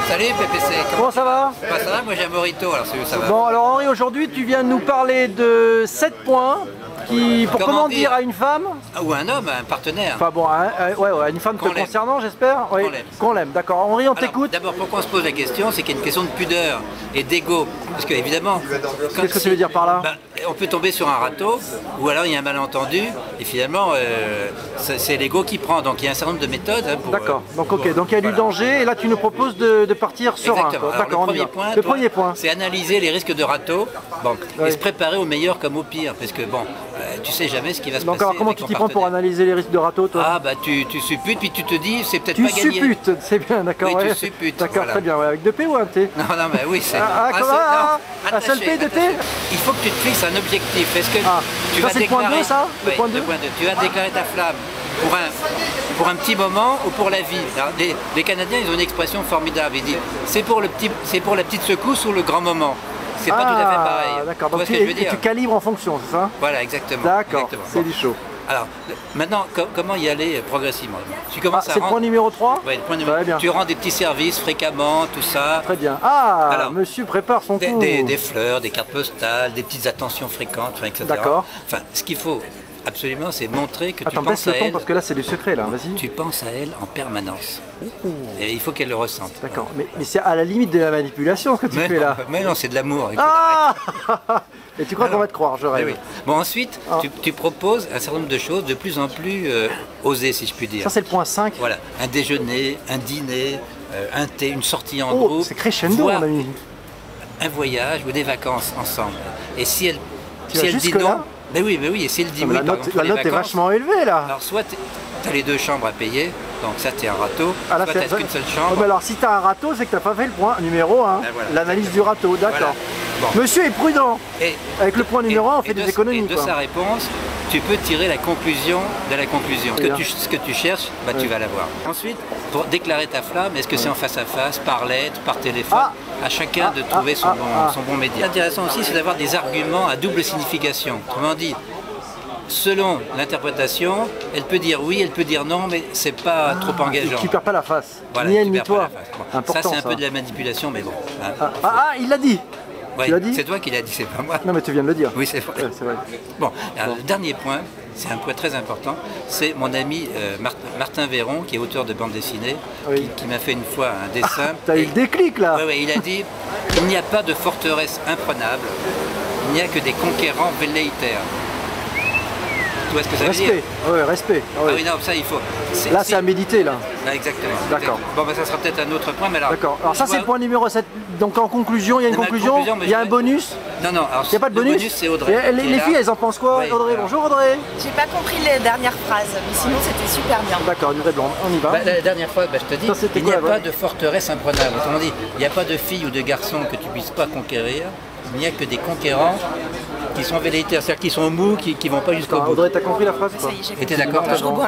Salut PPC. Comment ça va? Bah, ça va, moi j'ai un Morito, alors ça va. Bon alors Henri, aujourd'hui tu viens nous parler de 7 points pour comment dire à une femme ou un homme, un partenaire. Enfin bon, ouais, une femme te concernant j'espère. Oui, qu'on l'aime, d'accord. Henri, on t'écoute. D'abord, pourquoi on se pose la question, c'est qu'il y a une question de pudeur et d'ego. Parce que évidemment, qu'est-ce que tu veux dire par là? On peut tomber sur un râteau, ou alors il y a un malentendu, et finalement c'est l'ego qui prend. Donc il y a un certain nombre de méthodes. Hein, d'accord, donc ok, donc il y a du danger, et là tu nous proposes de partir serein. D'accord, le premier point, c'est analyser les risques de râteau, et se préparer au meilleur comme au pire, parce que bon, tu sais jamais ce qui va se passer. Donc alors comment tu t'y prends pour analyser les risques de râteau, toi? Ah bah tu supputes, puis tu te dis c'est peut-être pas gagné. Tu supputes, c'est bien, d'accord. Oui, tu supputes. D'accord, voilà. Très bien, avec 2 P ou un T? Non, mais oui, c'est... un seul P, 2 T? Il faut que tu te fixes un objectif. Est-ce que tu vas déclarer... le point 2, ça? Oui, le point 2. Tu vas déclarer ta flamme pour un petit moment ou pour la vie. Alors, les Canadiens, ils ont une expression formidable. Ils disent c'est pour la petite secousse ou le grand moment. C'est pas tout à fait pareil. D'accord, donc tu calibres en fonction, c'est ça? Voilà, exactement. D'accord, c'est du chaud. Alors, maintenant, comment y aller progressivement? Tu commences c'est le point numéro 3? Oui, le point numéro 3. Tu rends des petits services fréquemment, tout ça. Très bien. Ah, alors, monsieur prépare son coup. Des fleurs, des cartes postales, des petites attentions fréquentes, etc. D'accord. Enfin, ce qu'il faut absolument, c'est montrer que tu penses baisse à le ton elle. Parce que là, c'est du secret, là. Vas-y. Tu penses à elle en permanence. Et il faut qu'elle le ressente. D'accord. Mais c'est à la limite de la manipulation que tu fais là. Mais non, c'est de l'amour. Et tu crois qu'on va te croire, je rêve. Oui. Bon, ensuite, tu proposes un certain nombre de choses de plus en plus osées, si je puis dire. Ça, c'est le point 5. Voilà. Un déjeuner, un dîner, un thé, une sortie en groupe. C'est crescendo, mon ami. Un voyage ou des vacances ensemble. Et si elle dit non... Là mais oui, et si elle dit oui, la note est vachement élevée, là. Alors, soit tu as les 2 chambres à payer, donc ça, tu es un râteau, soit tu n'as qu'une seule chambre. Mais alors, si tu as un râteau, c'est que tu n'as pas fait le point numéro 1, l'analyse du râteau, d'accord. Voilà. Bon. Monsieur est prudent. Avec le point numéro 1, on fait des économies. Et de sa réponse, tu peux tirer la conclusion de la conclusion. Ce que tu cherches, tu vas l'avoir. Ensuite, pour déclarer ta flamme, est-ce que c'est en face à face, par lettre, par téléphone? À chacun de trouver son bon média. Intéressant aussi, c'est d'avoir des arguments à double signification. Autrement dit, selon l'interprétation, elle peut dire oui, elle peut dire non, mais c'est pas trop engageant. Tu perds pas la face, voilà, ni elle ni toi. Bon. Ça, c'est un peu de la manipulation, mais bon. Il l'a dit. Oui, c'est toi qui l'as dit, c'est pas moi. Non, mais tu viens de le dire. Oui, c'est vrai. Bon, alors, le dernier point, c'est un point très important, c'est mon ami Martin Véron, qui est auteur de bande dessinée, qui m'a fait une fois un dessin. T'as eu le déclic là? Oui, il a dit il n'y a pas de forteresse imprenable, il n'y a que des conquérants velléitaires. Tu vois ce que ça veut dire? Oui, respect. Ah oui, non, ça il faut. Là, c'est à méditer, là. Exactement. D'accord. Bon, ça sera peut-être un autre point, mais alors... D'accord. Alors ça, c'est le point numéro 7. Donc en conclusion, il y a une conclusion, il y a un bonus? Non, alors... Il n'y a pas de bonus? Le bonus, c'est Audrey. Les filles, elles en pensent quoi, Audrey? Bonjour, Audrey. J'ai pas compris les dernières phrases, mais sinon, c'était super bien. D'accord, une vraie blonde. On y va. La dernière fois, je te dis, il n'y a pas de forteresse imprenable. Autrement dit, il n'y a pas de fille ou de garçon que tu puisses pas conquérir. Il n'y a que des conquérants qui sont velléitaires, c'est-à-dire qui sont mous, qui ne vont pas jusqu'au bout. Audrey, t'as compris la phrase ou pas? T'es d'accord?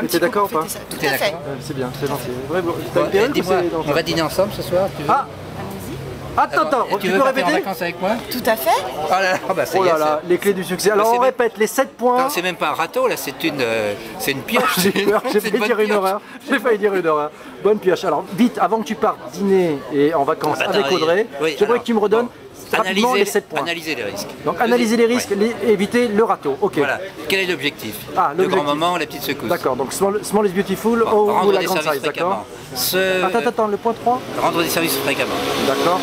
T'es d'accord ou pas? Tout à fait. C'est bien, c'est gentil. Dis-moi, on va dîner ensemble ce soir, tu veux? Attends, tu peux répéter? En vacances avec moi? Tout à fait. Oh là là, les clés du succès. Alors on répète les 7 points. Non, c'est même pas un râteau, là, c'est une pioche. J'ai failli dire une horreur. Bonne pioche. Alors vite, avant que tu partes dîner et en vacances avec Audrey, j'aimerais que tu me redonnes rapidement les 7 points. Analyser les risques. Donc analyser les risques, éviter le râteau. Ok. Voilà. Quel est l'objectif? Le grand moment, la petite secousse. D'accord, donc small is beautiful ou la grande size, d'accord. Attends, le point 3? Rendre des services fréquemment. D'accord.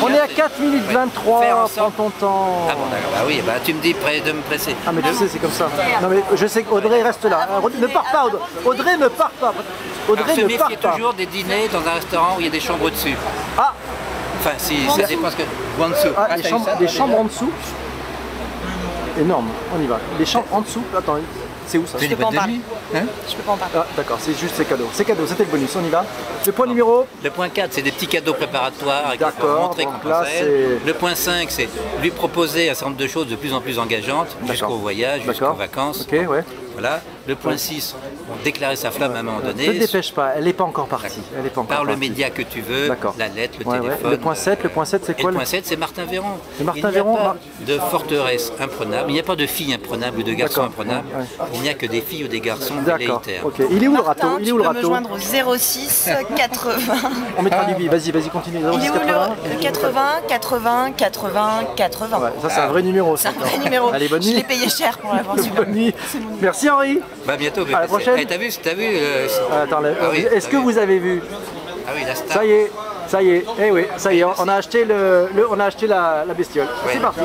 On est à 4 minutes 23, prends ton temps. Ah bon, d'accord, oui, tu me dis de me presser. Ah mais tu sais, c'est comme ça. Non mais je sais qu'Audrey reste là. Ne pars pas, Audrey ne part pas. Audrey ne part pas. Toujours des dîners dans un restaurant où il y a des chambres au-dessus. Enfin, si, ça dépend ce que... En dessous. Des chambres en dessous. Énorme, on y va. Les chambres en dessous, attends, c'est où ça? Je peux pas en parler. Je peux pas en parler. D'accord, c'est juste ces cadeaux. C'est cadeau, c'était le bonus, on y va. Le point numéro? Le point 4, c'est des petits cadeaux préparatoires. D'accord, donc là c'est... Le point 5, c'est lui proposer un certain nombre de choses de plus en plus engageantes, jusqu'au voyage, jusqu'aux vacances. Ok, ouais. Voilà. Le point 6, déclarer sa flamme à un moment donné. Ne te dépêche pas, elle n'est pas encore partie. Par le média que tu veux, la lettre, le téléphone. Le point 7, c'est quoi? Le point 7, c'est Martin Véron. Martin Véron, de forteresse imprenable, il n'y a pas de fille imprenable ou de garçon imprenable, il n'y a que des filles ou des garçons velléitaires. Il est où le râteau? Il est où le râteau? Tu peux me joindre au 06 80. On mettra du bip, vas-y, continue. Il est où le 80 80 80 80. Ça c'est un vrai numéro. C'est un vrai numéro. Allez, bonne nuit. Je l'ai payé cher pour l'avoir su. Bonne nuit. Merci Henri. À bientôt. À la prochaine. T'as vu Attends, est-ce que vous avez vu? Ah oui, la star. Ça y est, eh oui, ça y est, on a acheté la bestiole. C'est parti.